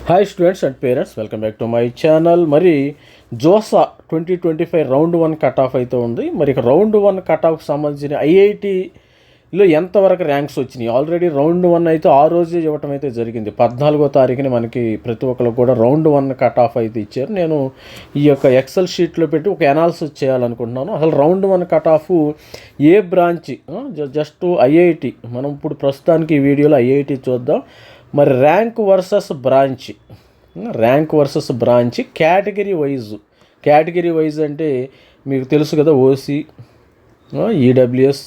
Hi students and parents, welcome back to my channel. మరి JoSAA 2025 round 1 cut of అయితే ఉంది. మరి ఇక రౌండ్ 1 కట్ ఆఫ్కి సంబంధించిన ఐఐటీలో ఎంతవరకు ర్యాంక్స్ వచ్చినాయి? ఆల్రెడీ రౌండ్ 1 అయితే ఆ రోజే ఇవ్వటం అయితే జరిగింది. 14వ తారీఖుని మనకి ప్రతి ఒక్కరికి కూడా రౌండ్ 1 కట్ ఆఫ్ అయితే ఇచ్చారు. నేను ఈ యొక్క ఎక్సెల్ షీట్లో పెట్టి ఒక అనాలిసిస్ చేయాలనుకుంటున్నాను. అసలు రౌండ్ 1 కట్ ఆఫ్ ఏ బ్రాంచ్, జస్ట్ ఐఐటి, మనం ఇప్పుడు ప్రస్తుతానికి ఈ వీడియోలో ఐఐటి చూద్దాం. మరి rank versus branch category wise అంటే మీకు తెలుసు కదా. ఓసీ, ఈడబ్ల్యూఎస్,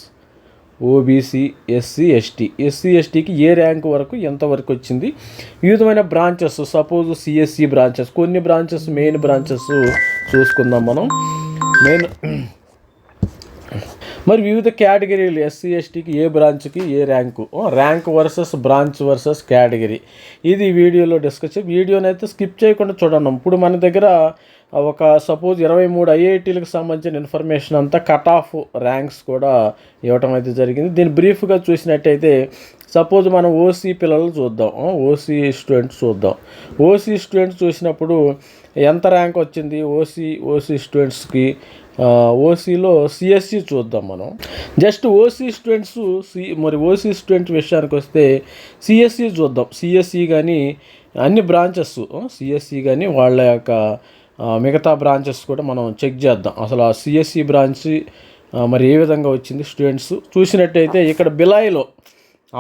ఓబీసీ, ఎస్సీఎస్టీకి ఏ ర్యాంక్ వరకు ఎంతవరకు వచ్చింది, వివిధమైన బ్రాంచెస్, సపోజ్ సిఎస్సి బ్రాంచెస్, కొన్ని బ్రాంచెస్ మెయిన్ బ్రాంచెస్ చూసుకుందాం మనం. మరి వివిధ కేటగిరీలు ఎస్సీ ఎస్టీకి ఏ బ్రాంచ్కి ఏ rank versus branch versus category, ఇది వీడియోలో డిస్కస్. వీడియోని అయితే స్కిప్ చేయకుండా చూడండి. ఇప్పుడు మన దగ్గర ఒక సపోజ్ 23 ఐఐటీలకు సంబంధించిన ఇన్ఫర్మేషన్ అంతా కట్ ఆఫ్ ర్యాంక్స్ కూడా ఇవ్వటం అయితే జరిగింది. దీన్ని బ్రీఫ్గా చూసినట్టయితే సపోజ్ మనం ఓసీ పిల్లలు చూద్దాం, ఓసీ స్టూడెంట్స్ చూసినప్పుడు ఎంత ర్యాంక్ వచ్చింది ఓసీ స్టూడెంట్స్కి. ఓసీలో సిఎస్సి చూద్దాం మనం. జస్ట్ ఓసీ స్టూడెంట్స్ విషయానికి వస్తే సిఎస్సి చూద్దాం. సిఎస్సి కానీ అన్ని బ్రాంచెస్, సిఎస్సి కానీ వాళ్ళ యొక్క మిగతా బ్రాంచెస్ కూడా మనం చెక్ చేద్దాం. అసలు ఆ సిఎస్సి బ్రాంచ్ మరి ఏ విధంగా వచ్చింది స్టూడెంట్స్ చూసినట్టయితే ఇక్కడ బిలాయిలో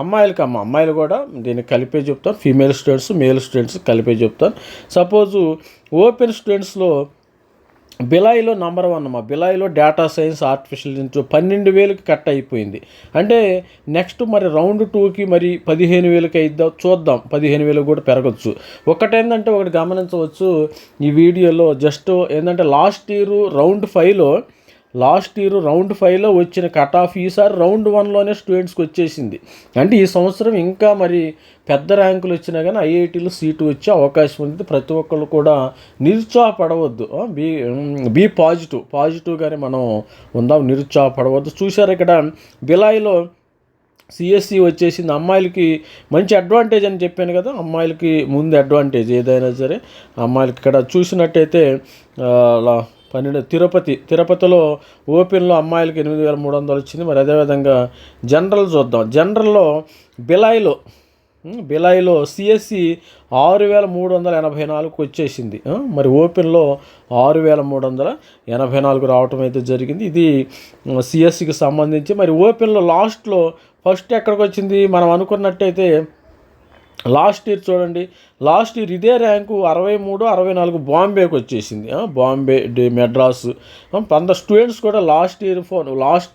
అమ్మాయిలు కూడా దీన్ని కలిపే చెప్తాను. ఫీమేల్ స్టూడెంట్స్, మేల్ స్టూడెంట్స్ కలిపే చెప్తాను. సపోజు ఓపెన్ స్టూడెంట్స్లో బిలాయిలో నెంబర్ 1 బిలాయిలో డేటా సైన్స్ ఆర్టిఫిషియల్ ఇంటెలిజెన్స్ 12,000కి కట్ అయిపోయింది. అంటే నెక్స్ట్ మరి రౌండ్ 2కి మరి 15,000కి అయిద్దాం, చూద్దాం. 15,000 కూడా పెరగచ్చు. ఒకటి గమనించవచ్చు ఈ వీడియోలో. జస్ట్ ఏంటంటే లాస్ట్ ఇయర్ రౌండ్ 5లో వచ్చిన కట్ ఆఫ్ ఈసారి రౌండ్ 1లోనే స్టూడెంట్స్కి వచ్చేసింది. అంటే ఈ సంవత్సరం ఇంకా మరి పెద్ద ర్యాంకులు వచ్చినా కానీ ఐఐటీలో సీటు వచ్చే అవకాశం ఉంది. ప్రతి ఒక్కళ్ళు కూడా నిరుత్సాహపడవద్దు. బీ పాజిటివ్గానే మనం ఉందాం, నిరుత్సాహపడవద్దు. చూసారు ఇక్కడ బిలాయిలో సిఎస్సి వచ్చేసింది. అమ్మాయిలకి మంచి అడ్వాంటేజ్ అని చెప్పాను కదా, అమ్మాయిలకి ముందు అడ్వాంటేజ్ ఏదైనా సరే అమ్మాయిలకి. ఇక్కడ చూసినట్టయితే తిరుపతిలో ఓపెన్లో అమ్మాయిలకి 8,300 వచ్చింది. మరి అదేవిధంగా జనరల్ చూద్దాం. జనరల్లో బిలాయిలో సిఎస్సి 6,384 వచ్చేసింది. మరి ఓపెన్లో 6,384 రావటం అయితే జరిగింది. ఇది సిఎస్సికి సంబంధించి. మరి ఓపెన్లో ఫస్ట్ ఎక్కడికి వచ్చింది మనం అనుకున్నట్టయితే లాస్ట్ ఇయర్ చూడండి. లాస్ట్ ఇయర్ ఇదే ర్యాంకు 63, 64 బాంబేకి వచ్చేసింది. బాంబే, మెడ్రాస్ 100 స్టూడెంట్స్ కూడా లాస్ట్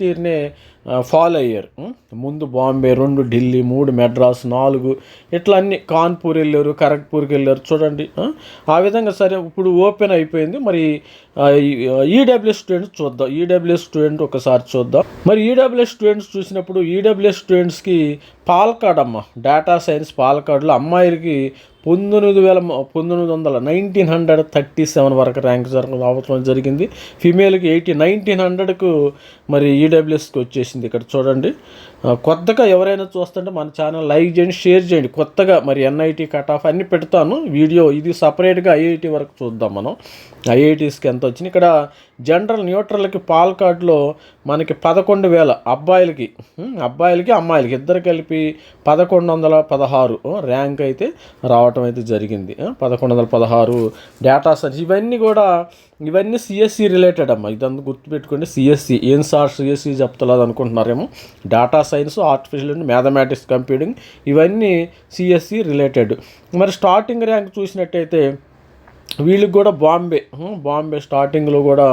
ఇయర్నే ఫాలో అయ్యారు. ముందు బాంబే, 2 ఢిల్లీ, 3 మెడ్రాస్, 4 ఇట్లా అన్ని కాన్పూర్ వెళ్ళారు, ఖరగ్పూర్కి వెళ్ళారు చూడండి. ఆ విధంగా సరే ఇప్పుడు ఓపెన్ అయిపోయింది. మరి ఈడబ్ల్యూఎస్ స్టూడెంట్స్ చూద్దాం. ఈడబ్ల్యూఎస్ స్టూడెంట్ ఒకసారి చూద్దాం. మరి ఈడబ్ల్యూఎస్ స్టూడెంట్స్ చూసినప్పుడు ఈడబ్ల్యూఎస్ స్టూడెంట్స్కి పాలకాడ్ డేటా సైన్స్ పాలకాడ్లో అమ్మాయిలకి 1937 వరకు ర్యాంక్ రావడం జరిగింది. ఫీమేల్కి 1900కు మరి ఈడబ్ల్యూఎస్కి వచ్చేసింది. ఇక్కడ చూడండి. కొత్తగా ఎవరైనా చూస్తుంటే మన ఛానల్ లైక్ చేయండి, షేర్ చేయండి. కొత్తగా మరి ఎన్ఐటి కట్ ఆఫ్ అన్నీ పెడతాను వీడియో. ఇది సపరేట్గా ఐఐటి వరకు చూద్దాం మనం. ఐఐటీస్కి ఎంత వచ్చింది. ఇక్కడ జనరల్ న్యూట్రల్కి పాలకాడ్లో మనకి 11,000 అబ్బాయిలకి అమ్మాయిలకి ఇద్దరు కలిపి 1116 ర్యాంక్ అయితే రావటం అయితే జరిగింది. 1116 డేటా సైన్స్. ఇవన్నీ సిఎస్సి రిలేటెడ్ అమ్మా. ఇదంతా గుర్తుపెట్టుకోండి. సిఎస్సి ఏం సార్ సిఎస్సి చెప్తలేదు అనుకుంటున్నారేమో. Data science, artificial mathematics, computing ఇవన్నీ సిఎస్సి రిలేటెడ్. మరి స్టార్టింగ్ ర్యాంక్ చూసినట్టయితే వీళ్ళకి కూడా బాంబే స్టార్టింగ్లో కూడా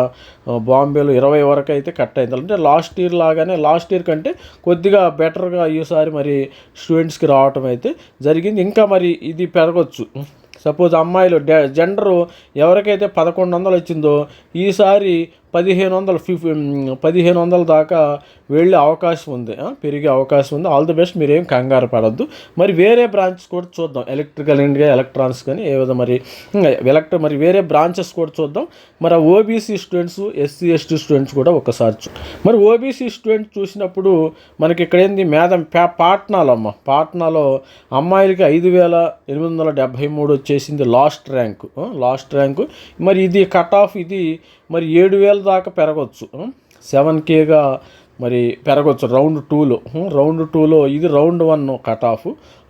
బాంబేలో 20 వరకు అయితే కట్ అయింది. అంటే లాస్ట్ ఇయర్ కంటే కొద్దిగా బెటర్గా ఈసారి మరి స్టూడెంట్స్కి రావటం అయితే జరిగింది. ఇంకా మరి ఇది పెరగచ్చు. సపోజ్ అమ్మాయిలు జెండరు ఎవరికైతే 1100 వచ్చిందో ఈసారి 1500 దాకా వెళ్ళే అవకాశం ఉంది, పెరిగే అవకాశం ఉంది. ఆల్ ది బెస్ట్, మీరేం కంగారు పడద్దు. మరి వేరే బ్రాంచెస్ కూడా చూద్దాం, ఎలక్ట్రికల్ ఇండియా, ఎలక్ట్రానిక్స్ కానీ ఏ విధంగా మరి వేరే బ్రాంచెస్ కూడా చూద్దాం. మరి OBC students, SC ST students కూడా ఒకసారి మరి ఓబీసీ స్టూడెంట్స్ చూసినప్పుడు మనకి ఇక్కడ ఏంది పాట్నాలో అమ్మాయిలకి 5873 వచ్చేసింది లాస్ట్ ర్యాంకు. మరి ఇది కట్ ఆఫ్, ఇది మరి 7000 దాకా పెరగవచ్చు, 7Kగా మరి పెరగవచ్చు రౌండ్ 2లో. ఇది రౌండ్ 1 కట్ ఆఫ్,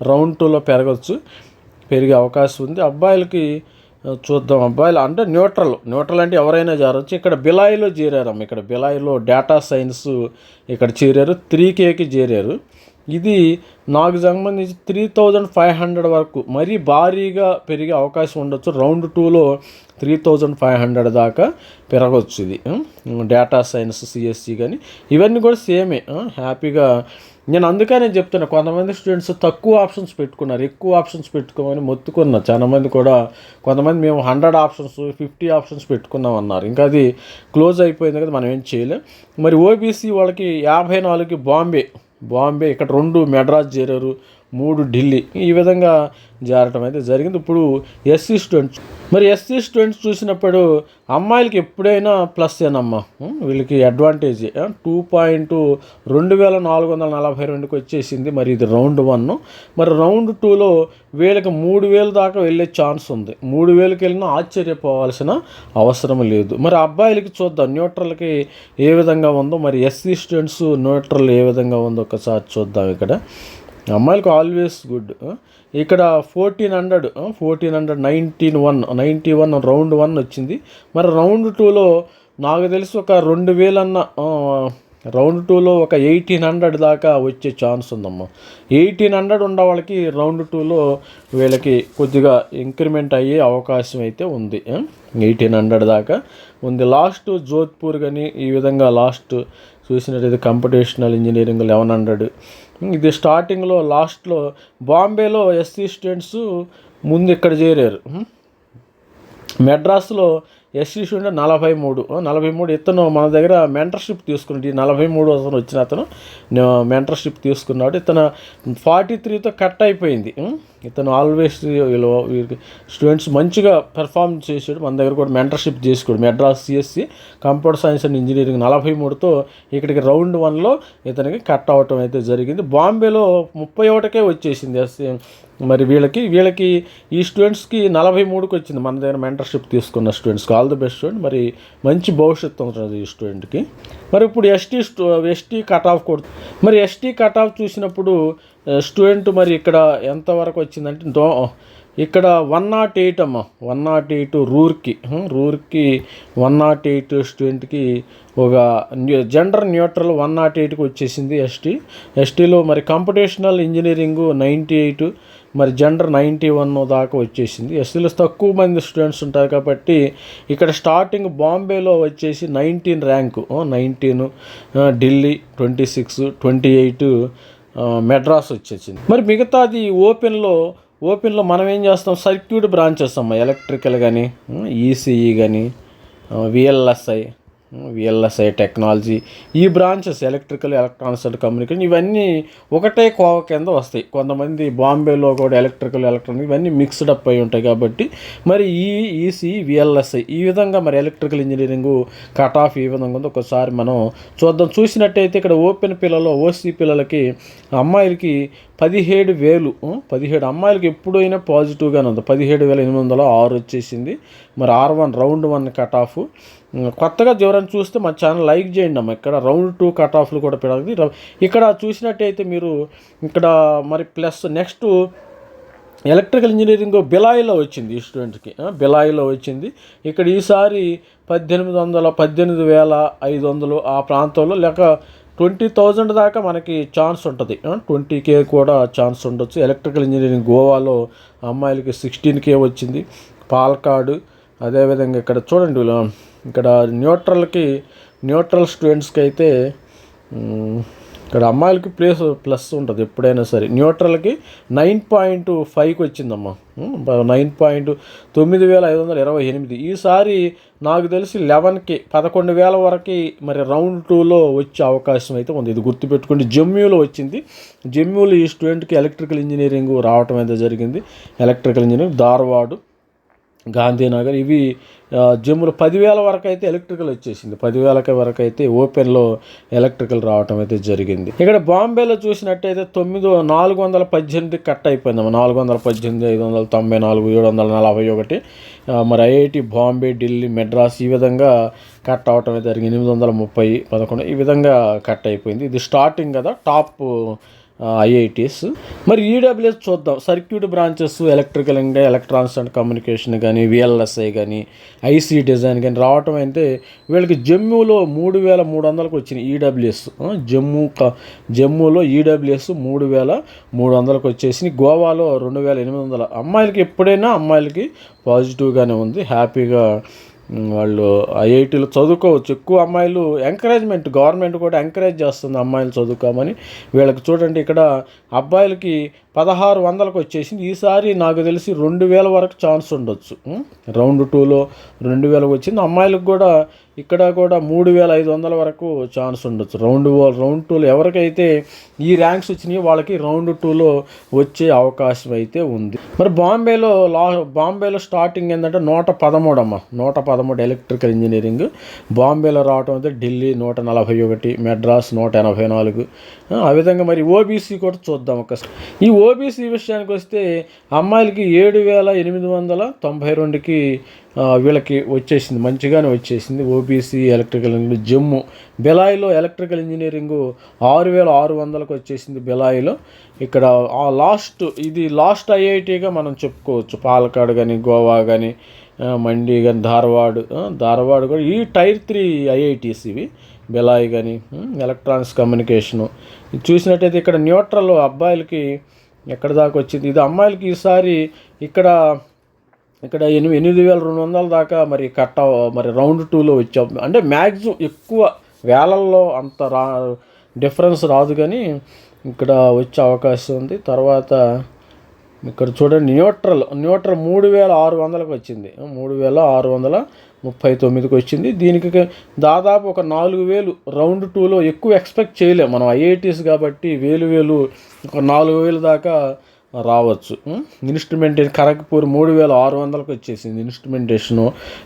రౌండ్ 2లో పెరిగే అవకాశం ఉంది. అబ్బాయిలకి చూద్దాం. అబ్బాయిలు అంటే న్యూట్రల్ అంటే ఎవరైనా చేరవచ్చు. ఇక్కడ బిలాయిలో చేరారమ్మ, ఇక్కడ బిలాయిలో డేటా సైన్స్ ఇక్కడ చేరారు, 3Kకి చేరారు. ఇది నాకు సంబంధించి 3500 వరకు మరీ భారీగా పెరిగే అవకాశం ఉండొచ్చు. రౌండ్ 2లో 3500 దాకా పెరగవచ్చు. ఇది డేటా సైన్స్, సిఎస్సి కానీ ఇవన్నీ కూడా సేమే, హ్యాపీగా. నేను అందుకనే చెప్తున్నా, కొంతమంది స్టూడెంట్స్ తక్కువ ఆప్షన్స్ పెట్టుకున్నారు, ఎక్కువ ఆప్షన్స్ పెట్టుకోమని మొత్తుకున్నారు. చాలామంది కూడా, కొంతమంది మేము 100 ఆప్షన్స్ 50 ఆప్షన్స్ పెట్టుకున్నాం అన్నారు. ఇంకా అది క్లోజ్ అయిపోయింది కదా, మనం ఏం చేయలేం. మరి ఓబీసీ వాళ్ళకి 54కి బాంబే, ఇక్కడ 2 మెడ్రాస్ చేరారు, 3 ఢిల్లీ, ఈ విధంగా జారటం అయితే జరిగింది. ఇప్పుడు ఎస్సీ స్టూడెంట్స్ చూసినప్పుడు అమ్మాయిలకి ఎప్పుడైనా ప్లస్ ఏనమ్మా, వీళ్ళకి అడ్వాంటేజ్ 2.2442కి వచ్చేసింది. మరి ఇది రౌండ్ 1. మరి రౌండ్ 2లో వీళ్ళకి 3000 దాకా వెళ్ళే ఛాన్స్ ఉంది. 3000కి వెళ్ళినా ఆశ్చర్యపోవాల్సిన అవసరం లేదు. మరి అబ్బాయిలకి చూద్దాం, న్యూట్రల్కి ఏ విధంగా ఉందో, మరి ఎస్సీ స్టూడెంట్స్ న్యూట్రల్ ఏ విధంగా ఉందో ఒకసారి చూద్దాం. ఇక్కడ అమ్మాయిలకు ఆల్వేస్ గుడ్. ఇక్కడ 1491 రౌండ్ 1 వచ్చింది. మరి రౌండ్ 2లో నాకు తెలిసి ఒక 2000 రౌండ్ 2లో ఒక 1800 దాకా వచ్చే ఛాన్స్ ఉందమ్మా. 1800 ఉన్న వాళ్ళకి రౌండ్ 2లో వీళ్ళకి కొద్దిగా ఇంక్రిమెంట్ అయ్యే అవకాశం అయితే ఉంది. 1800 దాకా ఉంది. లాస్ట్ జోధ్పూర్ కానీ ఈ విధంగా లాస్ట్ చూసినట్టయితే కంప్యూటేషనల్ ఇంజనీరింగ్ 1100. ఇది స్టార్టింగ్లో, లాస్ట్లో బాంబేలో ఎస్సీ స్టూడెంట్స్ ముందు ఇక్కడ చేరారు. మెడ్రాస్లో ఎస్సీ స్టూడెంట్ 43. ఇతను మన దగ్గర మెంటర్షిప్ తీసుకున్నాడు. ఈ 43 వచ్చిన అతను మెంటర్షిప్ తీసుకున్నాడు. ఇతను 43తో కట్ అయిపోయింది. ఇతను ఆల్వేస్ స్టూడెంట్స్ మంచిగా పెర్ఫార్మ్ చేసాడు. మన దగ్గర కూడా మెంటర్షిప్ చేసుకోడు. Madras CSE computer science and engineering 43తో ఇక్కడికి రౌండ్ 1లో ఇతనికి కట్ అవటం అయితే జరిగింది. బాంబేలో 31కే వచ్చేసింది ఎస్సీ. మరి వీళ్ళకి ఈ స్టూడెంట్స్కి 43కి వచ్చింది, మన దగ్గర మెంటర్షిప్ తీసుకున్న స్టూడెంట్స్కి. All the best student. మరి మంచి భవిష్యత్తు ఉంటుంది ఈ స్టూడెంట్కి. మరి ఇప్పుడు ఎస్టీ కట్ ఆఫ్ కూడా, మరి ఎస్టీ కట్ ఆఫ్ చూసినప్పుడు స్టూడెంట్ మరి ఇక్కడ ఎంతవరకు వచ్చిందంటే ఇక్కడ 108 అమ్మ, 108 రూర్కి 108 స్టూడెంట్కి ఒక జెండర్ న్యూట్రల్ 108కి వచ్చేసింది ఎస్టీలో. మరి కంప్యూటేషనల్ ఇంజనీరింగ్ 98, మరి జెండర్ 91 దాకా వచ్చేసింది. ఎస్టీలో తక్కువ మంది స్టూడెంట్స్ ఉంటారు కాబట్టి ఇక్కడ స్టార్టింగ్ బాంబేలో వచ్చేసి 19 ర్యాంకు, 19 ఢిల్లీ 26, 28 మెడ్రాస్ వచ్చేసింది. మరి మిగతాది ఓపెన్లో మనం ఏం చేస్తాం, సర్క్యూట్ బ్రాంచెస్ అమ్మ, ఎలక్ట్రికల్ కానీ, ఈసీఈ కానీ, విఎల్ఎస్ఐ టెక్నాలజీ, ఈ branches electrical, electronics and communication ఇవన్నీ ఒకటే కోవ కింద వస్తాయి. కొంతమంది బాంబేలో కూడా ఎలక్ట్రికల్, ఎలక్ట్రానిక్ ఇవన్నీ మిక్స్డ్ అప్ అయి ఉంటాయి కాబట్టి మరి ఈసీఈ, విఎల్ఎస్ఐ ఈ విధంగా మరి ఎలక్ట్రికల్ ఇంజనీరింగ్ కట్ ఆఫ్ ఈ విధంగా ఉందో ఒకసారి మనం చూద్దాం. చూసినట్టయితే ఇక్కడ ఓపెన్ ఓసీ పిల్లలకి అమ్మాయిలకి 17,000 అమ్మాయిలకి ఎప్పుడైనా పాజిటివ్గానే ఉంది. 17,806 వచ్చేసింది. మరి R1 రౌండ్ 1 కట్ ఆఫ్. కొత్తగా ఎవరైనా చూస్తే మా ఛానల్ లైక్ చేయండి అమ్మ. ఇక్కడ రౌండ్ 2 కట్ ఆఫ్లు కూడా పెరగదు. ఇక్కడ చూసినట్టయితే మీరు ఇక్కడ మరి ప్లస్ నెక్స్ట్ ఎలక్ట్రికల్ ఇంజనీరింగ్ బిలాయిలో వచ్చింది ఈ స్టూడెంట్కి, బిలాయిలో వచ్చింది. ఇక్కడ ఈసారి 18,500 ఆ ప్రాంతంలో లేక 20,000 దాకా మనకి ఛాన్స్ ఉంటుంది. 20K కూడా ఛాన్స్ ఉండొచ్చు. ఎలక్ట్రికల్ ఇంజనీరింగ్ గోవాలో అమ్మాయిలకి 16K వచ్చింది. పాలకాడు అదేవిధంగా ఇక్కడ చూడండి, ఇక్కడ న్యూట్రల్ స్టూడెంట్స్కి అయితే ఇక్కడ అమ్మాయిలకి ప్లస్ ఉంటుంది ఎప్పుడైనా సరే. న్యూట్రల్కి 9.5కి వచ్చిందమ్మా, 9.9528. ఈసారి నాకు తెలిసి 11కి 11,000 వరకు మరి రౌండ్ 2లో వచ్చే అవకాశం అయితే ఉంది. ఇది గుర్తుపెట్టుకోండి. జమ్మూలో వచ్చింది. జమ్మూలో ఈ స్టూడెంట్కి ఎలక్ట్రికల్ ఇంజనీరింగ్ రావటం అయితే జరిగింది. ఎలక్ట్రికల్ ఇంజనీరింగ్ ధార్వాడ్, గాంధీనగర్ ఇవి జమ్మూలో 10,000 వరకు అయితే ఎలక్ట్రికల్ వచ్చేసింది. 10,000 వరకు అయితే ఓపెన్లో ఎలక్ట్రికల్ రావటం అయితే జరిగింది. ఇక్కడ బాంబేలో చూసినట్టయితే 418 కట్ అయిపోయిందమ్మా. 418, 594, 741. మరి ఐఐటి బాంబే, ఢిల్లీ, మెడ్రాస్ ఈ విధంగా కట్ అవటం అయితే జరిగింది. 830, 11 ఈ విధంగా కట్ అయిపోయింది. ఇది స్టార్టింగ్ కదా, టాప్ ఐఐటీస్. మరి ఈడబ్ల్యూఎస్ చూద్దాం. సర్క్యూట్ బ్రాంచెస్, ఎలక్ట్రికల్ ఇంకా ఎలక్ట్రానిక్స్ అండ్ కమ్యూనికేషన్ కానీ, విఎల్ఎస్ఐ కానీ, ఐసీ డిజైన్ కానీ రావటం అయితే వీళ్ళకి జమ్మూలో 3,300కి వచ్చినాయి ఈడబ్ల్యూఎస్. జమ్మూలో ఈడబ్ల్యూఎస్ 3,300కి వచ్చేసి, గోవాలో 2,800. అమ్మాయిలకి ఎప్పుడైనా అమ్మాయిలకి పాజిటివ్గానే ఉంది. హ్యాపీగా వాళ్ళు ఐఐటీలో చదువుకోవచ్చు. ఎక్కువ అమ్మాయిలు ఎంకరేజ్మెంట్, గవర్నమెంట్ కూడా ఎంకరేజ్ చేస్తుంది అమ్మాయిలు చదువుకోమని. వీళ్ళకి చూడండి, ఇక్కడ అబ్బాయిలకి 1,600కి వచ్చేసింది. ఈసారి నాకు తెలిసి 2,000 వరకు ఛాన్స్ ఉండొచ్చు. రౌండ్ 2లో 2,000కి వచ్చింది. అమ్మాయిలకు కూడా ఇక్కడ కూడా 3,500 వరకు ఛాన్స్ ఉండొచ్చు. రౌండ్ 2లో ఎవరికైతే ఈ ర్యాంక్స్ వచ్చినాయో వాళ్ళకి రౌండ్ 2లో వచ్చే అవకాశం అయితే ఉంది. మరి బాంబేలో స్టార్టింగ్ ఏంటంటే 113 అమ్మ, 113 ఎలక్ట్రికల్ ఇంజనీరింగ్ బాంబేలో రావటం అయితే. ఢిల్లీ 141, మెడ్రాస్ 184. ఆ విధంగా మరి ఓబీసీ కూడా చూద్దాం ఒకసారి. ఈ ఓబీసీ విషయానికి వస్తే అమ్మాయిలకి 7,892కి వీళ్ళకి వచ్చేసింది, మంచిగానే వచ్చేసింది. ఓబీసీ ఎలక్ట్రికల్ ఇంజనీరింగ్ జమ్మూ, బెలాయిలో ఎలక్ట్రికల్ ఇంజనీరింగ్ 6,600కి వచ్చేసింది బెలాయిలో. ఇక్కడ ఇది లాస్ట్ ఐఐటీగా మనం చెప్పుకోవచ్చు. పాలకాడ్ కానీ, గోవా కానీ, మండి కానీ, ధార్వాడ్ కూడా ఈ టైర్ 3 ఐఐటీస్ ఇవి. బెలాయి కానీ, ఎలక్ట్రానిక్స్ కమ్యూనికేషను చూసినట్టయితే ఇక్కడ న్యూట్రల్ అబ్బాయిలకి ఎక్కడ దాకా వచ్చింది. ఇది అమ్మాయిలకి ఈసారి ఇక్కడ 8,200 దాకా మరి మరి రౌండ్ 2లో వచ్చాం. అంటే మ్యాక్సిమం ఎక్కువ వేలల్లో అంత డిఫరెన్స్ రాదు, కానీ ఇక్కడ వచ్చే అవకాశం ఉంది. తర్వాత ఇక్కడ చూడండి, న్యూట్రల్ 3,600కి వచ్చింది. 3,639కి వచ్చింది. దీనికి దాదాపు ఒక 4,000 రౌండ్ 2లో ఎక్కువ ఎక్స్పెక్ట్ చేయలేము మనం. ఐఐటీస్ కాబట్టి వేలు ఒక 4,000 దాకా రావచ్చు. ఇన్స్ట్రుమెంటేషన్ ఖరగ్పూర్ 3,600కి వచ్చేసింది.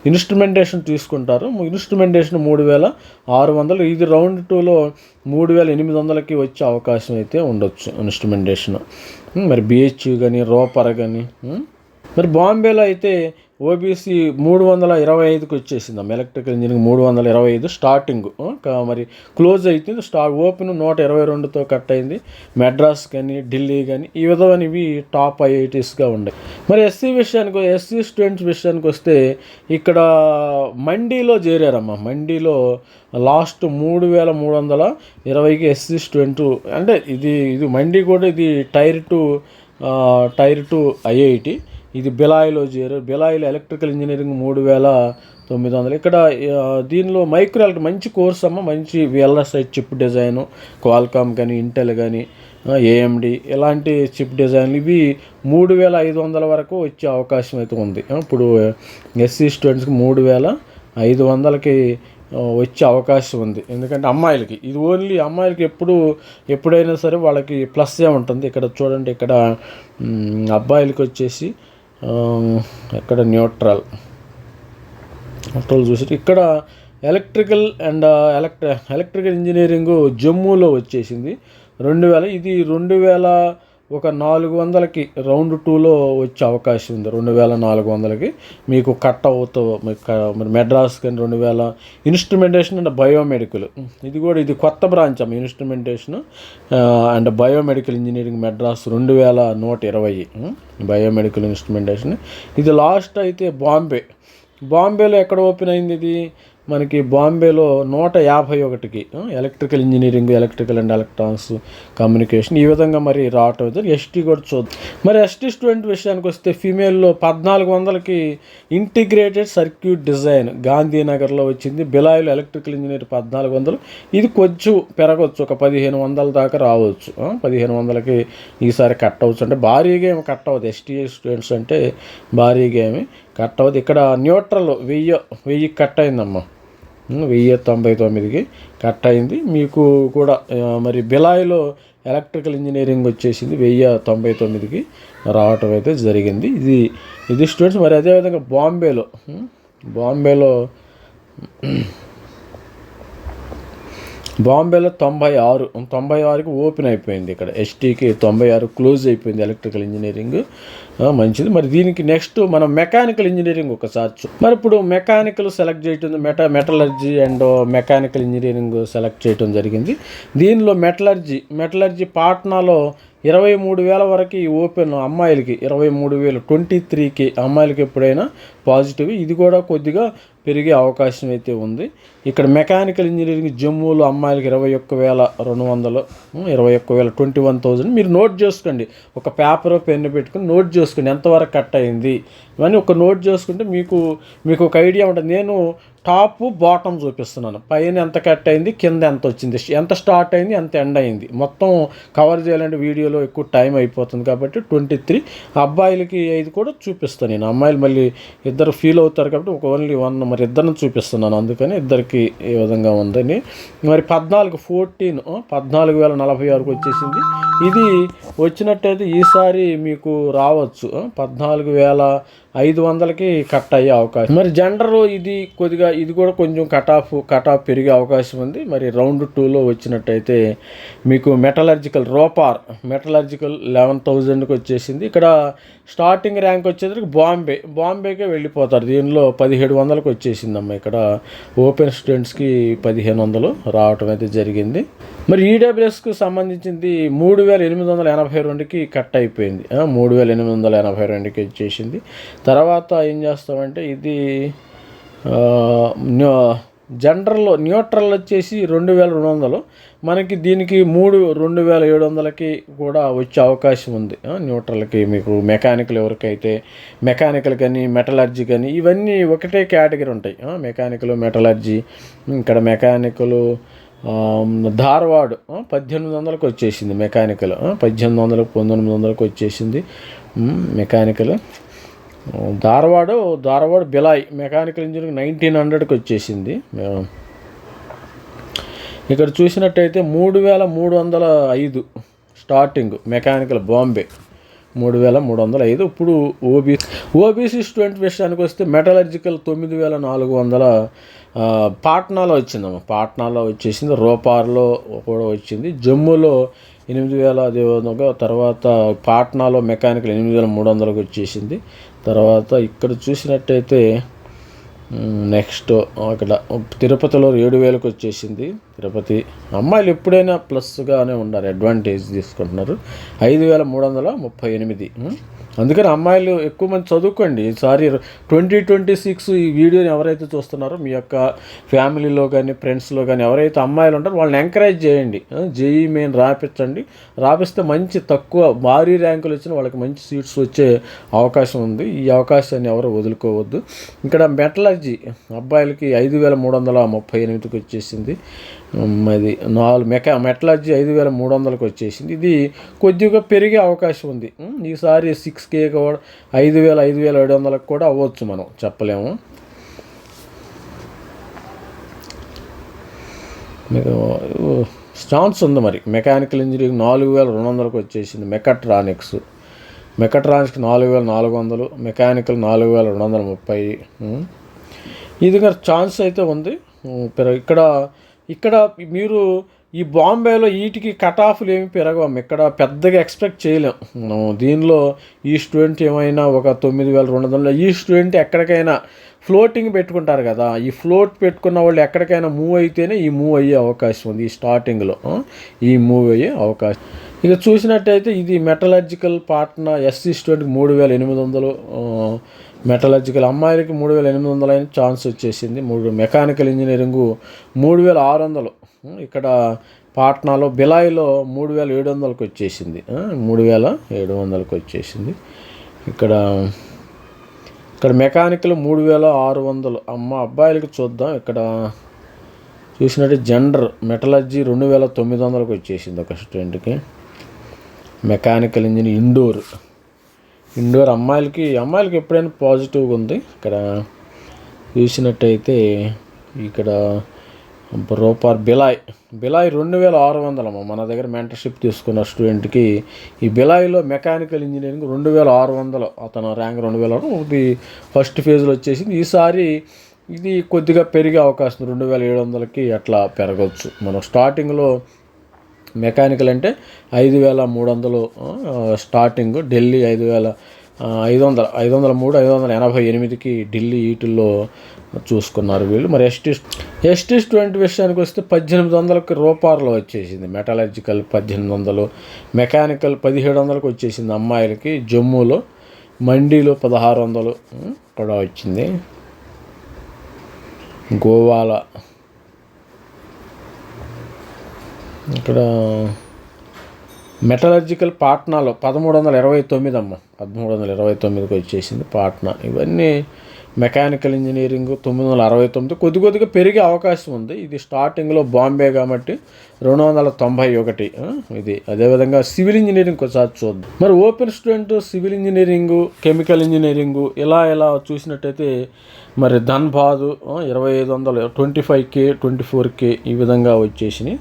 ఇన్స్ట్రుమెంటేషన్ తీసుకుంటారు. ఇన్స్ట్రుమెంటేషన్ 3,600. ఇది రౌండ్ 2లో 3,800కి వచ్చే అవకాశం అయితే ఉండొచ్చు ఇన్స్ట్రుమెంటేషన్. మరి బిహెచ్యు కానీ, రోపర్ కానీ. మరి బాంబేలో అయితే ఓబీసీ 325కి వచ్చేసింది. Electrical engineering 325 starting. మరి క్లోజ్ అవుతుంది. ఓపెన్ 122తో కట్ అయింది. మెడ్రాస్ కానీ, ఢిల్లీ కానీ ఈ విధమైనవి టాప్ ఐఐటీస్గా ఉన్నాయి. మరి ఎస్సీ స్టూడెంట్స్ విషయానికి వస్తే ఇక్కడ మండీలో చేరారమ్మా. మండీలో లాస్ట్ 3,320కి ఎస్సీ స్టూడెంట్. అంటే ఇది మండీ కూడా ఇది టైర్ 2 ఐఐటి. ఇది బెలాయిలో బెలాయిలో ఎలక్ట్రికల్ ఇంజనీరింగ్ 3,900. ఇక్కడ దీనిలో మైక్రో మంచి కోర్స్ అమ్మ, మంచి విఎల్ఎస్ఐ చిప్ డిజైను, క్వాల్కామ్ కానీ, ఇంటెల్ కానీ, ఏఎండి ఇలాంటి చిప్ డిజైన్లు ఇవి 3,500 వరకు వచ్చే అవకాశం అయితే ఉంది. ఇప్పుడు ఎస్సీ స్టూడెంట్స్కి 3,500కి వచ్చే అవకాశం ఉంది. ఎందుకంటే అమ్మాయిలకి ఇది ఓన్లీ అమ్మాయిలకి ఎప్పుడైనా సరే వాళ్ళకి ప్లస్సే ఉంటుంది. ఇక్కడ చూడండి, ఇక్కడ అబ్బాయిలకి వచ్చేసి ఇక్కడ న్యూట్రల్ చూసి ఇక్కడ ఎలక్ట్రికల్ ఇంజనీరింగ్ జమ్మూలో వచ్చేసింది 2,000. ఇది 2,400కి రౌండ్ 2లో వచ్చే అవకాశం ఉంది. 2,400కి మీకు కట్ అవుతూ మరి మెడ్రాస్ కానీ 2,000. ఇన్స్ట్రుమెంటేషన్ అండ్ బయోమెడికల్ ఇది కొత్త బ్రాంచ్ అమ్మ. Instrumentation and biomedical engineering Madras 2,120 biomedical instrumentation. ఇది లాస్ట్ అయితే బాంబేలో ఎక్కడ ఓపెన్ అయింది? ఇది మనకి బాంబేలో 151కి electrical engineering, electrical and electronics, communication ఈ విధంగా మరి రావటం అవుతుంది. ఎస్టీ కూడా చూద్దాం. మరి ఎస్టీ స్టూడెంట్ విషయానికి వస్తే ఫీమేల్లో 1400కి ఇంటిగ్రేటెడ్ సర్క్యూట్ డిజైన్ గాంధీనగర్లో వచ్చింది. బిలాయిలో ఎలక్ట్రికల్ ఇంజనీర్ 1400. ఇది కొంచెం పెరగవచ్చు, ఒక 1500 దాకా రావచ్చు. 1500కి ఈసారి కట్ అవచ్చు. అంటే భారీగా ఏమి కట్ అవ్వదు. ఎస్టీ స్టూడెంట్స్ అంటే భారీగా ఏమి కట్ అవ్వదు. ఇక్కడ న్యూట్రల్ 1000 కట్ అయిందమ్మా. 1099కి కట్ అయింది. మీకు కూడా మరి బిలాయిలో ఎలక్ట్రికల్ ఇంజనీరింగ్ వచ్చేసింది 1099కి రావటం అయితే జరిగింది. ఇది స్టూడెంట్స్. మరి అదేవిధంగా బాంబేలో 96కి ఓపెన్ అయిపోయింది. ఇక్కడ ఎస్టీకి 96 క్లోజ్ అయిపోయింది ఎలక్ట్రికల్ ఇంజనీరింగ్. మంచిది. మరి దీనికి నెక్స్ట్ మనం మెకానికల్ ఇంజనీరింగ్ ఒకసారి మరి ఇప్పుడు మెకానికల్ సెలెక్ట్ చేయటం, metallurgy and mechanical engineering select చేయటం జరిగింది. దీనిలో మెటలర్జీ పాట్నాలో 23,000 వరకు ఓపెన్ అమ్మాయిలకి, 23,000 23కి అమ్మాయిలకి ఎప్పుడైనా పాజిటివ్. ఇది కూడా కొద్దిగా పెరిగే అవకాశం అయితే ఉంది. ఇక్కడ మెకానికల్ ఇంజనీరింగ్ జమ్మూలో అమ్మాయిలకి 21,200, 21,000 మీరు నోట్ చేసుకోండి. ఒక పేపర్ పెన్ను పెట్టుకుని నోట్ చేసుకోండి ఎంతవరకు కట్ అయింది ఇవన్నీ ఒక నోట్ చేసుకుంటే మీకు ఒక ఐడియా ఉంటుంది. నేను టాప్ బాటమ్ చూపిస్తున్నాను. పైన ఎంత కట్ అయింది, కింద ఎంత వచ్చింది, ఎంత స్టార్ట్ అయింది, ఎంత ఎండ్ అయింది, మొత్తం కవర్ చేయాలంటే వీడియోలో ఎక్కువ టైం అయిపోతుంది. కాబట్టి 23 అబ్బాయిలకి 5 కూడా చూపిస్తాను నేను. అమ్మాయిలు మళ్ళీ ఇద్దరు ఫీల్ అవుతారు కాబట్టి ఒక ఓన్లీ 1 మరి ఇద్దరిని చూపిస్తున్నాను. అందుకని ఇద్దరికి ఏ విధంగా ఉందని. మరి 14,046కి వచ్చేసింది. ఇది వచ్చినట్టయితే ఈసారి మీకు రావచ్చు 14,500కి కట్ అయ్యే అవకాశం. మరి జెండర్ ఇది కూడా కొంచెం కట్ ఆఫ్ పెరిగే అవకాశం ఉంది. మరి రౌండ్ 2లో వచ్చినట్టయితే మీకు మెటలర్జికల్ 11,000కి వచ్చేసింది. ఇక్కడ స్టార్టింగ్ ర్యాంక్ వచ్చేసరికి బాంబేకే వెళ్ళిపోతారు. దీనిలో 1700కి వచ్చేసిందమ్మా. ఇక్కడ ఓపెన్ స్టూడెంట్స్కి 1500 రావటం అయితే జరిగింది. మరి ఈడబ్ల్యూఎస్కు సంబంధించింది 3,882కి కట్ అయిపోయింది. 3,882కి వచ్చేసింది. తర్వాత ఏం చేస్తామంటే ఇది జనరల్లో న్యూట్రల్ వచ్చేసి 2,200. మనకి దీనికి 2,700కి కూడా వచ్చే అవకాశం ఉంది. న్యూట్రల్కి మీకు మెకానికల్ ఎవరికైతే మెకానికల్ కానీ మెటలర్జీ కానీ ఇవన్నీ ఒకటే కేటగిరీ ఉంటాయి. Mechanical metallurgy. ఇక్కడ మెకానికల్ ధార్వాడ్ 1,800కి వచ్చేసింది. మెకానికల్ 1,800 1900కి వచ్చేసింది mechanical. Dharwad Bhilai mechanical engineering 1,900కి వచ్చేసింది. ఇక్కడ చూసినట్టయితే 3,305 స్టార్టింగ్ మెకానికల్ బాంబే 3,305. ఇప్పుడు ఓబీసీ స్టూడెంట్ విషయానికి వస్తే మెటలర్జికల్ 9,400 పాట్నాలో వచ్చిందమ్మా. పాట్నాలో వచ్చేసింది. రోపార్లో కూడా వచ్చింది. జమ్మూలో 8,500. తర్వాత పాట్నాలో మెకానికల్ 8,300కి వచ్చేసింది. తర్వాత ఇక్కడ చూసినట్టయితే నెక్స్ట్ అక్కడ తిరుపతిలో 7,000కి వచ్చేసింది. తిరుపతి అమ్మాయిలు ఎప్పుడైనా ప్లస్గానే ఉన్నారు, అడ్వాంటేజ్ తీసుకుంటున్నారు. 5,338. అందుకని అమ్మాయిలు ఎక్కువ మంది చదువుకోండి. ఈసారి 2026 ఈ వీడియోని ఎవరైతే చూస్తున్నారో మీ యొక్క ఫ్యామిలీలో కానీ ఫ్రెండ్స్లో కానీ ఎవరైతే అమ్మాయిలు ఉంటారో వాళ్ళని ఎంకరేజ్ చేయండి. జేఈ మెయిన్ రాపిస్తే మంచి భారీ ర్యాంకులు వచ్చిన వాళ్ళకి మంచి సీట్స్ వచ్చే అవకాశం ఉంది. ఈ అవకాశాన్ని ఎవరు వదులుకోవద్దు. ఇక్కడ మెటలర్జీ అబ్బాయిలకి 5,338కి వచ్చేసింది. అది మెటలర్జీ 5,300కి వచ్చేసింది. ఇది కొద్దిగా పెరిగే అవకాశం ఉంది. ఈసారి 6K కూడా 5,700కి కూడా అవ్వచ్చు, మనం చెప్పలేము. మీకు ఛాన్స్ ఉంది. మరి మెకానికల్ ఇంజనీరింగ్ 4,200కి వచ్చేసింది. Mechatronics 4,400, mechanical 4,230. ఇది ఛాన్స్ అయితే ఉంది. ఇక్కడ మీరు ఈ బాంబేలో వీటికి కట్ ఆఫ్లు ఏమి పెరగవు. ఇక్కడ పెద్దగా ఎక్స్పెక్ట్ చేయలేము. దీనిలో ఈ స్టూడెంట్ ఏమైనా ఒక 9,200. ఈ స్టూడెంట్ ఎక్కడికైనా ఫ్లోటింగ్ పెట్టుకుంటారు కదా, ఈ ఫ్లోట్ పెట్టుకున్న వాళ్ళు ఎక్కడికైనా మూవ్ అయితేనే ఈ మూవ్ అయ్యే అవకాశం ఉంది. ఈ స్టార్టింగ్లో ఈ మూవ్ అయ్యే అవకాశం. ఇక చూసినట్టయితే ఇది మెటలర్జికల్ పాట్నా ఎస్సీ స్టూడెంట్కి 3,800, మెటలర్జికల్ అమ్మాయిలకి 3800 అయిన ఛాన్స్ వచ్చేసింది. Mechanical engineering 3600. ఇక్కడ పాట్నాలో బిలాయిలో 3700కి వచ్చేసింది. 3700కి వచ్చేసింది. ఇక్కడ మెకానికల్ 3600. అబ్బాయిలకి చూద్దాం. ఇక్కడ చూసినట్టు జెండర్ మెటలర్జీ 2900కి వచ్చేసింది ఒక స్టూడెంట్కి. మెకానికల్ ఇంజనీర్ ఇండోర్ అమ్మాయిలకి ఎప్పుడైనా పాజిటివ్గా ఉంది. ఇక్కడ చూసినట్టయితే ఇక్కడ రూపార్ బిలాయ్ 2600 మన దగ్గర మెంటర్షిప్ తీసుకున్న స్టూడెంట్కి ఈ బిలాయిలో మెకానికల్ ఇంజనీరింగ్ 2600. అతను ర్యాంక్ 2000. ఇది ఫస్ట్ ఫేజ్లో వచ్చేసింది. ఈసారి ఇది కొద్దిగా పెరిగే అవకాశం 2700కి అట్లా పెరగవచ్చు. మనం స్టార్టింగ్లో మెకానికల్ అంటే 5300 స్టార్టింగ్. ఢిల్లీ 5500, 503, 588కి ఢిల్లీ వీటిల్లో చూసుకున్నారు వీళ్ళు. మరి ఎస్టీ స్టూడెంట్ విషయానికి వస్తే 1800కి రూపార్లో వచ్చేసింది. మెటలర్జికల్ 1800, మెకానికల్ 1700కి వచ్చేసింది అమ్మాయిలకి. జమ్మూలో, మండీలో 1600 కూడా వచ్చింది. గోవాల ఇక్కడ మెటలర్జికల్ పాట్నాలో 1329 1329కి వచ్చేసింది పాట్నా. ఇవన్నీ మెకానికల్ ఇంజనీరింగ్ 969. కొద్దిగా పెరిగే అవకాశం ఉంది. ఇది స్టార్టింగ్లో బాంబే కాబట్టి 291 ఇది. అదేవిధంగా సివిల్ ఇంజనీరింగ్ ఒకసారి చూద్దాం. మరి open student civil engineering, chemical engineering ఇలా చూసినట్టయితే మరి ధన్బాద్ 2500, 25K, 24K ఈ విధంగా వచ్చేసినాయి.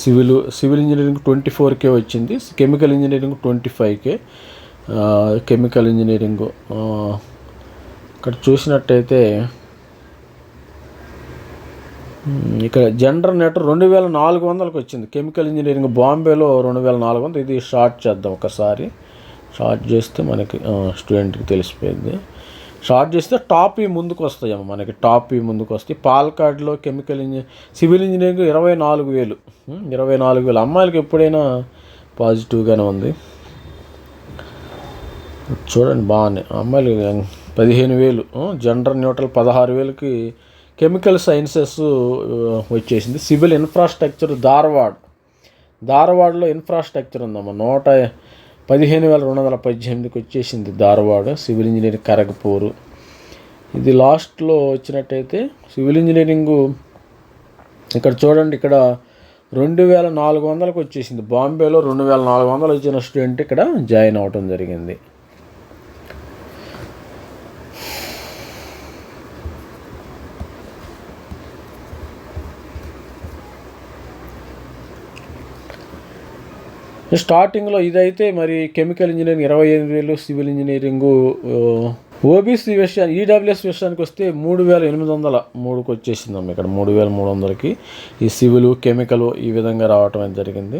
సివిల్ ఇంజనీరింగ్ 24K వచ్చింది. Chemical engineering 25K. Chemical engineering ఇక్కడ చూసినట్టయితే ఇక్కడ జనరల్ నెట్ 2400కి వచ్చింది. కెమికల్ ఇంజనీరింగ్ బాంబేలో 2400. ఇది షార్ట్ చేద్దాం ఒకసారి. షార్ట్ చేస్తే మనకి స్టూడెంట్కి తెలిసిపోయింది. షార్ట్ చేస్తే టాప్ ముందుకు వస్తాయేమో మనకి. టాప్ ముందుకు వస్తాయి. పాల్కాడ్లో సివిల్ ఇంజనీరింగ్ 24,000. 24,000 అమ్మాయిలకి ఎప్పుడైనా పాజిటివ్గానే ఉంది. చూడండి బాగున్నాయి. అమ్మాయిలు 15,000. జనరల్ న్యూట్రల్ 16,000కి కెమికల్ సైన్సెస్ వచ్చేసింది. సివిల్ ఇన్ఫ్రాస్ట్రక్చర్ ధార్వాడ్లో ఇన్ఫ్రాస్ట్రక్చర్ ఉందమ్మా. 115,218కి వచ్చేసింది ధార్వాడ్. Civil engineering Kharagpur. ఇది లాస్ట్లో వచ్చినట్టయితే సివిల్ ఇంజనీరింగు ఇక్కడ చూడండి. ఇక్కడ 2400కి వచ్చేసింది. బాంబేలో 2400 వచ్చిన స్టూడెంట్ ఇక్కడ జాయిన్ అవ్వటం జరిగింది. స్టార్టింగ్లో ఇదైతే మరి chemical engineering 28,000, civil engineering. OBC విషయాన్ని ఈడబ్ల్యూఎస్ విషయానికి వస్తే 3,803కి వచ్చేసిందమ్మ. ఇక్కడ 3,300కి ఈ సివిల్, కెమికల్ ఈ విధంగా రావటం జరిగింది.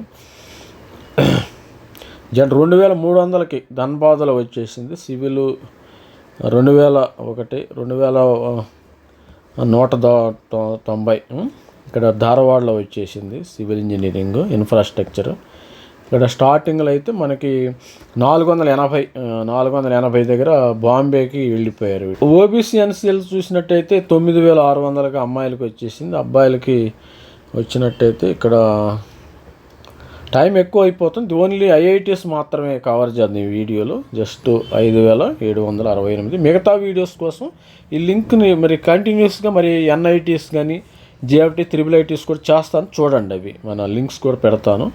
2,300కి ధన్బాద్లో వచ్చేసింది. సివిల్ 2,001, 2,190 ఇక్కడ ధార్వాడ్లో వచ్చేసింది. Civil engineering infrastructure. ఇక్కడ స్టార్టింగ్లో అయితే మనకి 480 దగ్గర బాంబేకి వెళ్ళిపోయారు. ఓబీసీ ఎన్సీఎల్ చూసినట్టయితే 9,600కి అమ్మాయిలకి వచ్చేసింది. అబ్బాయిలకి వచ్చినట్టయితే ఇక్కడ టైం ఎక్కువ అయిపోతుంది. ఓన్లీ ఐఐటీఎస్ మాత్రమే కవర్ చేద్దాం ఈ వీడియోలో. జస్ట్ 5,768. మిగతా వీడియోస్ కోసం ఈ లింక్ని మరి కంటిన్యూస్గా మరి ఎన్ఐటీఎస్ కానీ జేఎఫ్టీ, IIITs కూడా చేస్తాను చూడండి. అవి మన లింక్స్ కూడా పెడతాను.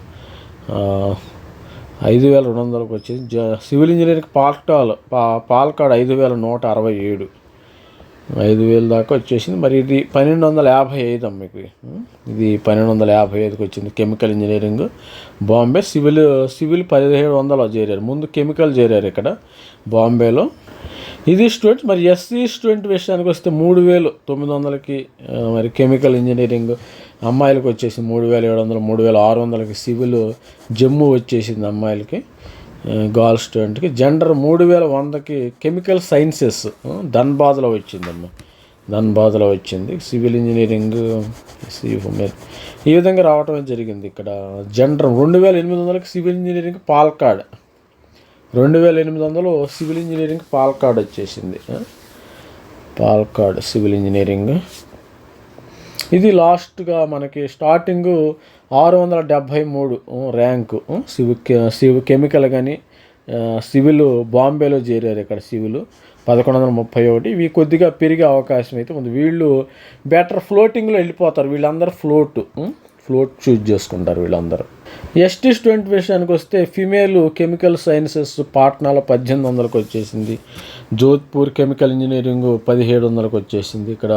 5,200కి వచ్చేసి. సివిల్ ఇంజనీరింగ్ పాల్కాడ్ 5,167, 5,000 దాకా వచ్చేసింది. మరి ఇది 1,255 మీకు. ఇది 1,255కి వచ్చింది. Chemical engineering Bombay. సివిల్ 1,700 చేరారు. ముందు కెమికల్ చేరారు ఇక్కడ బాంబేలో. ఇది స్టూడెంట్స్. మరి ఎస్సీ స్టూడెంట్ విషయానికి వస్తే 3,900కి మరి కెమికల్ ఇంజనీరింగ్ అమ్మాయిలకి వచ్చేసి 3,700, 3,600కి సివిల్ జమ్మూ వచ్చేసింది అమ్మాయిలకి. గర్ల్ స్టూడెంట్కి జెండర్ 3,100కి కెమికల్ సైన్సెస్ ధన్బాద్లో వచ్చిందమ్మా. ధన్బాద్లో వచ్చింది. సివిల్ ఇంజనీరింగ్ ఈ విధంగా రావటం జరిగింది. ఇక్కడ జెండర్ 2,800కి civil engineering Palakkad, 2800 civil engineering Palakkad వచ్చేసింది. పాలక్కాడ్ సివిల్ ఇంజనీరింగ్ ఇది లాస్ట్గా మనకి స్టార్టింగు 673 ర్యాంకు. సివిల్ కెమికల్ కానీ సివిల్ బాంబేలో చేరారు. ఇక్కడ సివిల్ 1131. ఇవి కొద్దిగా పెరిగే అవకాశం అయితే ఉంది. వీళ్ళు బెటర్ ఫ్లోటింగ్లో వెళ్ళిపోతారు. వీళ్ళందరూ ఫ్లోట్ చూజ్ చేసుకుంటారు వీళ్ళందరూ. ఎస్టీ స్టూడెంట్ విషయానికి వస్తే ఫిమేల్ కెమికల్ సైన్సెస్ పాట్నాలో 1800కి వచ్చేసింది. జోధ్పూర్ కెమికల్ ఇంజనీరింగ్ 1700కి వచ్చేసింది. ఇక్కడ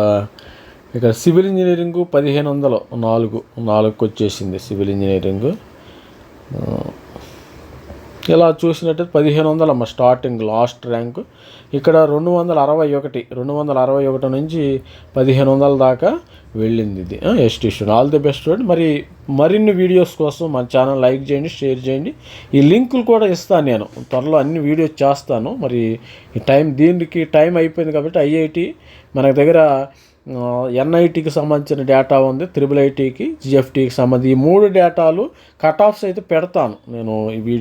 సివిల్ ఇంజనీరింగు 1504కి వచ్చేసింది సివిల్ ఇంజనీరింగు. ఇలా చూసినట్టయితే 1500 స్టార్టింగ్ లాస్ట్ ర్యాంకు. ఇక్కడ 261 నుంచి 1500 దాకా వెళ్ళింది ఇది ST student. All the best student. మరిన్ని వీడియోస్ కోసం మన ఛానల్ లైక్ చేయండి, షేర్ చేయండి. ఈ లింకులు కూడా ఇస్తాను నేను త్వరలో, అన్ని వీడియోస్ చేస్తాను. మరి దీనికి టైం అయిపోయింది కాబట్టి ఐఐటి మన దగ్గర ఎన్ఐటికి సంబంధించిన డేటా ఉంది, IIITకి, GFTకి సంబంధించి ఈ 3 డేటాలు కట్ ఆఫ్స్ అయితే పెడతాను నేను.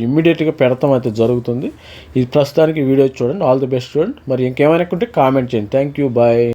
ఇమ్మీడియట్గా పెడతాం అయితే జరుగుతుంది. ఇది ప్రస్తుతానికి వీడియో చూడండి. All the best student. మరి ఇంకేమైనా ఉంటే కామెంట్ చేయండి. Thank you, bye.